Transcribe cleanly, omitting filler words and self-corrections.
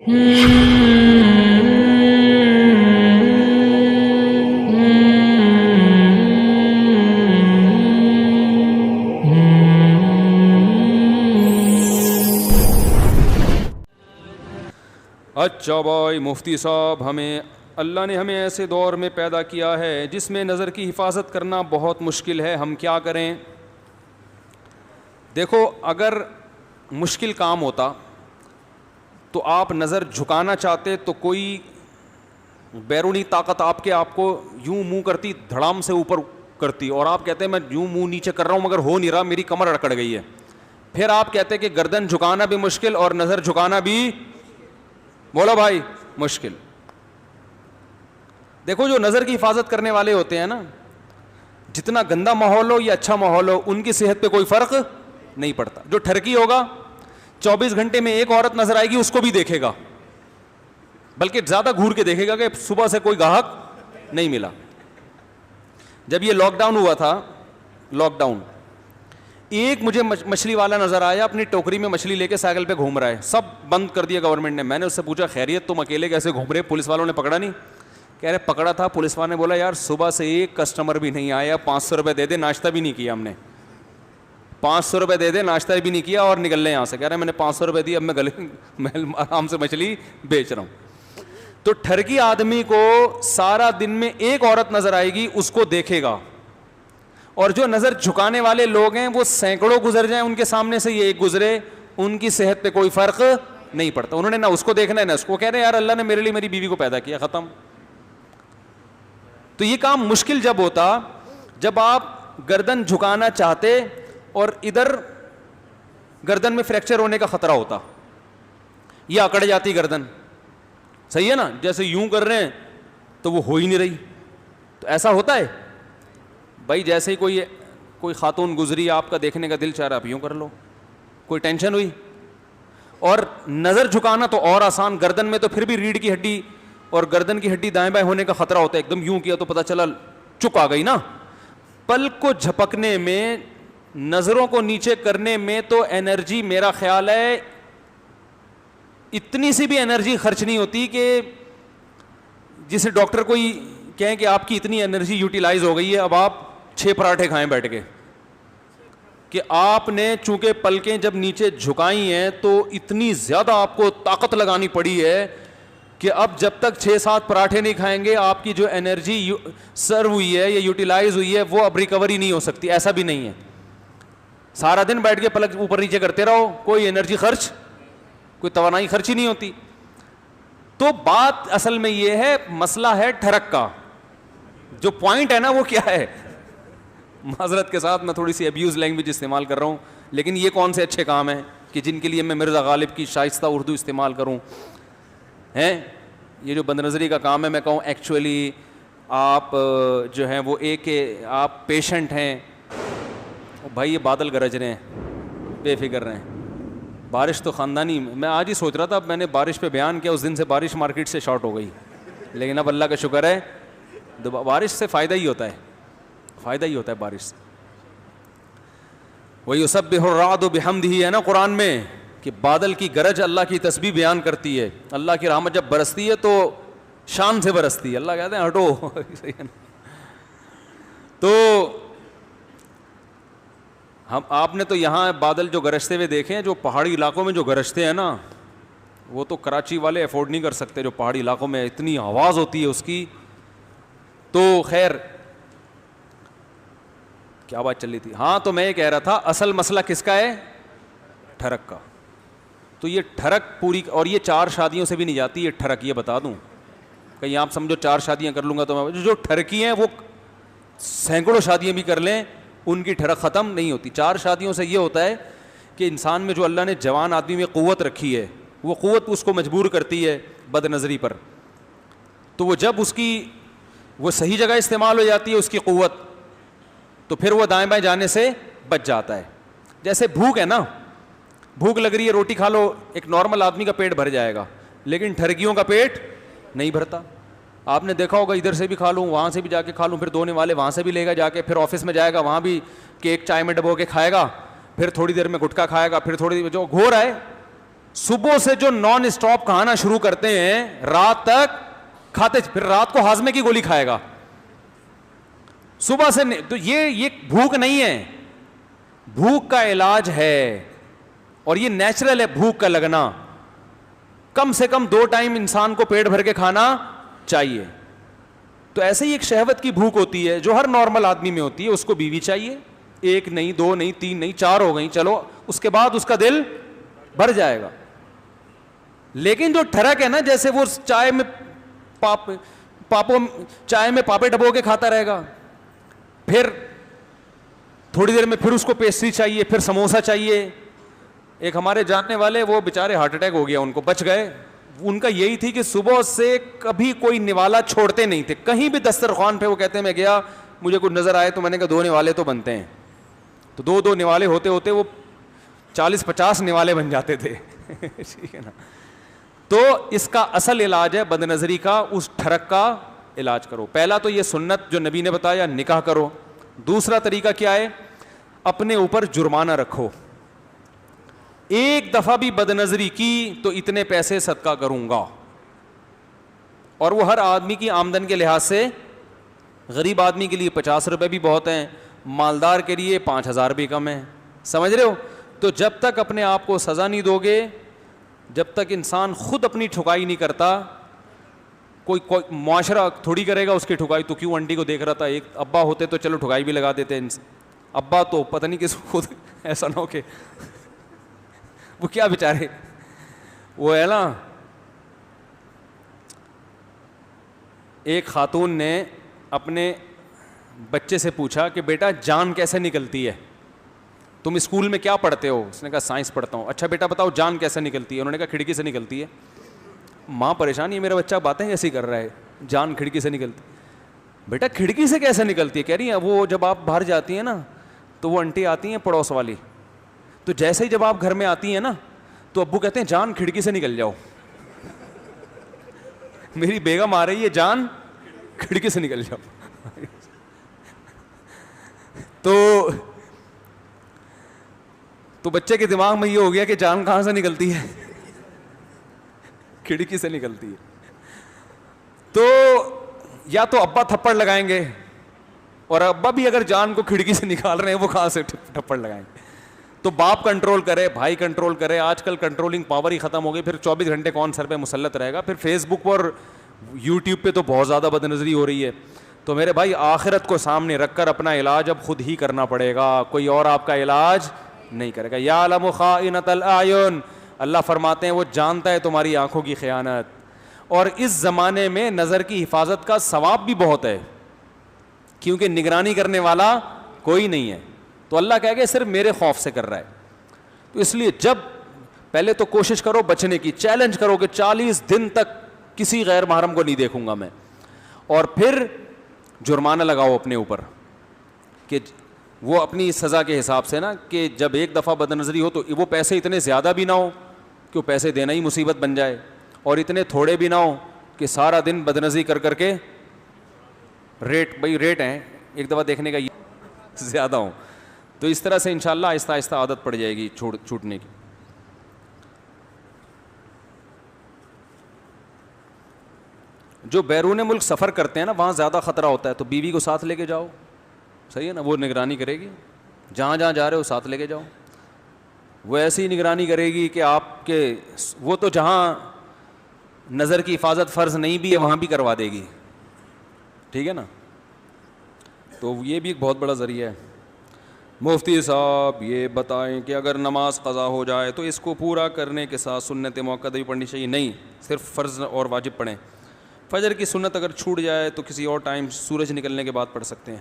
اچھا بھائی مفتی صاحب، اللہ نے ہمیں ایسے دور میں پیدا کیا ہے جس میں نظر کی حفاظت کرنا بہت مشکل ہے، ہم کیا کریں؟ دیکھو، اگر مشکل کام ہوتا تو آپ نظر جھکانا چاہتے تو کوئی بیرونی طاقت آپ کو یوں منہ کرتی، دھڑام سے اوپر کرتی، اور آپ کہتے ہیں میں یوں منہ نیچے کر رہا ہوں مگر ہو نہیں رہا، میری کمر اکڑ گئی ہے. پھر آپ کہتے کہ گردن جھکانا بھی مشکل اور نظر جھکانا بھی، بولو بھائی، مشکل. دیکھو، جو نظر کی حفاظت کرنے والے ہوتے ہیں نا، جتنا گندا ماحول ہو یا اچھا ماحول ہو، ان کی صحت پہ کوئی فرق نہیں پڑتا. جو ٹھرکی ہوگا 24 گھنٹے میں ایک عورت نظر آئے گی، اس کو بھی دیکھے گا، بلکہ زیادہ گھور کے دیکھے گا کہ صبح سے کوئی گاہک نہیں ملا. جب یہ لاک ڈاؤن ہوا تھا، لاک ڈاؤن، ایک مجھے مچھلی والا نظر آیا، اپنی ٹوکری میں مچھلی لے کے سائیکل پہ گھوم رہا ہے. سب بند کر دیا گورنمنٹ نے. میں نے اس سے پوچھا خیریت، تم اکیلے کیسے گھوم رہے؟ پولیس والوں نے پکڑا نہیں؟ کہہ رہے پکڑا تھا. پولیس والے نے بولا یار صبح سے ایک کسٹمر بھی نہیں آیا، 500 روپے دے دے، ناشتہ بھی نہیں کیا ہم نے، 500 روپے دے دے، ناشتہ بھی نہیں کیا اور نکل لیں یہاں سے. کہہ رہے میں نے 500 روپے دی، اب میں آرام سے مچھلی بیچ رہا ہوں. تو ٹھرکی آدمی کو سارا دن میں ایک عورت نظر آئے گی، اس کو دیکھے گا. اور جو نظر جھکانے والے لوگ ہیں وہ سینکڑوں گزر جائیں ان کے سامنے سے، یہ ایک گزرے، ان کی صحت پہ کوئی فرق نہیں پڑتا. انہوں نے نہ اس کو دیکھنا ہے نہ اس کو. کہہ رہے یار اللہ نے میرے لیے میری بیوی کو پیدا کیا، ختم. تو یہ کام مشکل جب ہوتا جب آپ گردن جھکانا چاہتے اور ادھر گردن میں فریکچر ہونے کا خطرہ ہوتا، یہ اکڑ جاتی گردن. صحیح ہے نا؟ جیسے یوں کر رہے ہیں تو وہ ہو ہی نہیں رہی. تو ایسا ہوتا ہے بھائی، جیسے ہی کوئی خاتون گزری، آپ کا دیکھنے کا دل چاہ رہا، آپ یوں کر لو، کوئی ٹینشن ہوئی. اور نظر جھکانا تو اور آسان، گردن میں تو پھر بھی ریڑھ کی ہڈی اور گردن کی ہڈی دائیں بائیں ہونے کا خطرہ ہوتا ہے. ایک دم یوں کیا تو پتہ چلا چک آ گئی نا. پلک کو جھپکنے میں، نظروں کو نیچے کرنے میں تو انرجی، میرا خیال ہے اتنی سی بھی انرجی خرچ نہیں ہوتی کہ جسے ڈاکٹر کوئی کہیں کہ آپ کی اتنی انرجی یوٹیلائز ہو گئی ہے، اب آپ 6 پراٹھے کھائیں بیٹھ کے. کہ آپ نے چونکہ پلکیں جب نیچے جھکائی ہیں تو اتنی زیادہ آپ کو طاقت لگانی پڑی ہے کہ اب جب تک 6-7 پراٹھے نہیں کھائیں گے، آپ کی جو انرجی سرو ہوئی ہے یا یوٹیلائز ہوئی ہے وہ اب ریکوری نہیں ہو سکتی. ایسا بھی نہیں ہے. سارا دن بیٹھ کے پلک اوپر نیچے کرتے رہو، کوئی انرجی خرچ، کوئی توانائی خرچ ہی نہیں ہوتی. تو بات اصل میں یہ ہے، مسئلہ ہے ٹھرک کا. جو پوائنٹ ہے نا وہ کیا ہے؟ معذرت کے ساتھ میں تھوڑی سی ابیوز لینگویج استعمال کر رہا ہوں، لیکن یہ کون سے اچھے کام ہیں کہ جن کے لیے میں مرزا غالب کی شائستہ اردو استعمال کروں ہیں؟ یہ جو بد نظری کا کام ہے، میں کہوں ایکچولی آپ جو ہیں وہ ایک آپ پیشنٹ ہیں. بھائی یہ بادل گرج رہے ہیں، بے فکر رہے ہیں، بارش تو خاندانی. میں آج ہی سوچ رہا تھا، میں نے بارش پہ بیان کیا، اس دن سے بارش مارکیٹ سے شارٹ ہو گئی، لیکن اب اللہ کا شکر ہے بارش سے فائدہ ہی ہوتا ہے، فائدہ ہی ہوتا ہے بارش سے. وَيُسَبِّحُ الرَّعْدُ بِحَمْدِهِ ہے نا قرآن میں، کہ بادل کی گرج اللہ کی تسبیح بیان کرتی ہے. اللہ کی رحمت جب برستی ہے تو شان سے برستی ہے. اللہ کہتے ہیں ہٹو. تو آپ نے تو یہاں بادل جو گرجتے ہوئے دیکھے ہیں، جو پہاڑی علاقوں میں جو گرجتے ہیں نا، وہ تو کراچی والے افورڈ نہیں کر سکتے. جو پہاڑی علاقوں میں اتنی آواز ہوتی ہے اس کی. تو خیر کیا بات چل رہی تھی؟ ہاں، تو میں یہ کہہ رہا تھا اصل مسئلہ کس کا ہے؟ ٹھرک کا. تو یہ ٹھرک پوری، اور یہ 4 شادیوں سے بھی نہیں جاتی یہ ٹھرک. یہ بتا دوں، کہیں آپ سمجھو 4 شادیاں کر لوں گا تو میں، جو ٹھرکی ہیں وہ سینکڑوں شادیاں بھی کر لیں، ان کی ٹھرک ختم نہیں ہوتی. 4 شادیوں سے یہ ہوتا ہے کہ انسان میں جو اللہ نے جوان آدمی میں قوت رکھی ہے، وہ قوت اس کو مجبور کرتی ہے بد نظری پر. تو وہ جب اس کی وہ صحیح جگہ استعمال ہو جاتی ہے اس کی قوت، تو پھر وہ دائیں بائیں جانے سے بچ جاتا ہے. جیسے بھوک ہے نا، بھوک لگ رہی ہے، روٹی کھا لو، ایک نارمل آدمی کا پیٹ بھر جائے گا، لیکن ٹھرکیوں کا پیٹ نہیں بھرتا. آپ نے دیکھا ہوگا ادھر سے بھی کھا لوں، وہاں سے بھی جا کے کھا لوں، پھر دھونے والے وہاں سے بھی لے گا جا کے، پھر آفس میں جائے گا وہاں بھی کیک چائے میں ڈبو کے کھائے گا، پھر تھوڑی دیر میں گٹکا کھائے گا، پھر تھوڑی دیر جو گھور ہے صبح سے جو نان اسٹاپ کھانا شروع کرتے ہیں رات تک کھاتے, پھر رات کو ہاضمے کی گولی کھائے گا صبح سے. تو یہ بھوک نہیں ہے, بھوک کا علاج ہے, اور یہ نیچرل ہے بھوک کا لگنا. کم سے کم 2 ٹائم انسان کو پیٹ بھر کے کھانا چاہیے. تو ایسے ہی ایک شہوت کی بھوک ہوتی ہے جو ہر نارمل آدمی میں ہوتی ہے. اس کو بیوی چاہیے, 1 نہیں 2 نہیں 3 نہیں 4 ہو گئی, چلو اس کے بعد اس کا دل بھر جائے گا. لیکن جو ٹھڑک ہے نا, جیسے وہ چائے میں چائے میں پاپے ڈبو کے کھاتا رہے گا, پھر تھوڑی دیر میں پھر اس کو پیسٹری چاہیے, پھر سموسا چاہیے. ایک ہمارے جاننے والے, وہ بےچارے ہارٹ اٹیک ہو گیا, ان کو بچ گئے. ان کا یہی تھی کہ صبح سے کبھی کوئی نوالا چھوڑتے نہیں تھے, کہیں بھی دسترخوان پہ. وہ کہتے ہیں میں گیا, مجھے کچھ نظر آئے تو میں نے کہا 2 نوالے تو بنتے ہیں. تو 2 نوالے ہوتے ہوتے وہ 40-50 نوالے بن جاتے تھے. ٹھیک ہے نا. تو اس کا اصل علاج ہے بد نظری کا, اس ٹھڑک کا علاج کرو. پہلا تو یہ سنت جو نبی نے بتایا, نکاح کرو. دوسرا طریقہ کیا ہے, اپنے اوپر جرمانہ رکھو. ایک دفعہ بھی بد نظری کی تو اتنے پیسے صدقہ کروں گا. اور وہ ہر آدمی کی آمدن کے لحاظ سے, غریب آدمی کے لیے 50 روپے بھی بہت ہیں, مالدار کے لیے 5000 بھی کم ہیں. سمجھ رہے ہو. تو جب تک اپنے آپ کو سزا نہیں دو گے, جب تک انسان خود اپنی ٹھکائی نہیں کرتا, کوئی معاشرہ تھوڑی کرے گا اس کی ٹھکائی. تو کیوں انٹی کو دیکھ رہا تھا, ایک ابا ہوتے تو چلو ٹھکائی بھی لگا دیتے. ابا تو پتہ نہیں کس خود ایسا نہ ہو کہ وہ کیا بیچارے, وہ ہے نا. ایک خاتون نے اپنے بچے سے پوچھا کہ بیٹا جان کیسے نکلتی ہے, تم اسکول میں کیا پڑھتے ہو؟ اس نے کہا سائنس پڑھتا ہوں. اچھا بیٹا بتاؤ جان کیسے نکلتی ہے؟ انہوں نے کہا کھڑکی سے نکلتی ہے. ماں پریشان, یہ میرا بچہ باتیں ایسی کر رہا ہے, جان کھڑکی سے نکلتی. بیٹا کھڑکی سے کیسے نکلتی ہے؟ کہہ رہی ہیں وہ جب آپ باہر جاتی ہیں نا تو وہ انٹی آتی ہیں پڑوس والی, تو جیسے ہی جب آپ گھر میں آتی ہیں نا تو ابو کہتے ہیں جان کھڑکی سے نکل جاؤ. میری بیگم آ رہی ہے, جان کھڑکی سے نکل جاؤ. تو بچے کے دماغ میں یہ ہو گیا کہ جان کہاں سے نکلتی ہے, کھڑکی سے نکلتی ہے. تو یا تو ابا تھپڑ لگائیں گے, اور ابا بھی اگر جان کو کھڑکی سے نکال رہے ہیں وہ کہاں سے تھپڑ لگائیں گے. تو باپ کنٹرول کرے, بھائی کنٹرول کرے. آج کل کنٹرولنگ پاور ہی ختم ہو گئی. پھر 24 گھنٹے کون سر پہ مسلط رہے گا. پھر فیس بک اور یوٹیوب پہ تو بہت زیادہ بد نظری ہو رہی ہے. تو میرے بھائی آخرت کو سامنے رکھ کر اپنا علاج اب خود ہی کرنا پڑے گا, کوئی اور آپ کا علاج نہیں کرے گا. یعلم خائنۃ الاعین, اللہ فرماتے ہیں وہ جانتا ہے تمہاری آنکھوں کی خیانت. اور اس زمانے میں نظر کی حفاظت کا ثواب بھی بہت ہے, کیونکہ نگرانی کرنے والا کوئی نہیں ہے. تو اللہ کہے گا صرف میرے خوف سے کر رہا ہے. تو اس لیے جب پہلے تو کوشش کرو بچنے کی, چیلنج کرو کہ 40 دن تک کسی غیر محرم کو نہیں دیکھوں گا میں. اور پھر جرمانہ لگاؤ اپنے اوپر کہ وہ اپنی سزا کے حساب سے نا, کہ جب ایک دفعہ بد نظری ہو تو وہ پیسے اتنے زیادہ بھی نہ ہو کہ وہ پیسے دینا ہی مصیبت بن جائے, اور اتنے تھوڑے بھی نہ ہو کہ سارا دن بد نظری کر کر کے ریٹ, بھائی ریٹ ہیں ایک دفعہ دیکھنے کا یہ زیادہ ہوں. تو اس طرح سے انشاءاللہ آہستہ آہستہ عادت پڑ جائے گی چھوٹنے کی. جو بیرون ملک سفر کرتے ہیں نا وہاں زیادہ خطرہ ہوتا ہے, تو بیوی کو ساتھ لے کے جاؤ, صحیح ہے نا, وہ نگرانی کرے گی. جہاں جہاں جا رہے ہو ساتھ لے کے جاؤ, وہ ایسی نگرانی کرے گی کہ آپ کے, وہ تو جہاں نظر کی حفاظت فرض نہیں بھی ہے وہاں بھی کروا دے گی. ٹھیک ہے نا. تو یہ بھی ایک بہت بڑا ذریعہ ہے. مفتی صاحب یہ بتائیں کہ اگر نماز قضا ہو جائے تو اس کو پورا کرنے کے ساتھ سنت موقع بھی پڑھنی چاہیے؟ نہیں, صرف فرض اور واجب پڑھیں. فجر کی سنت اگر چھوٹ جائے تو کسی اور ٹائم سورج نکلنے کے بعد پڑھ سکتے ہیں.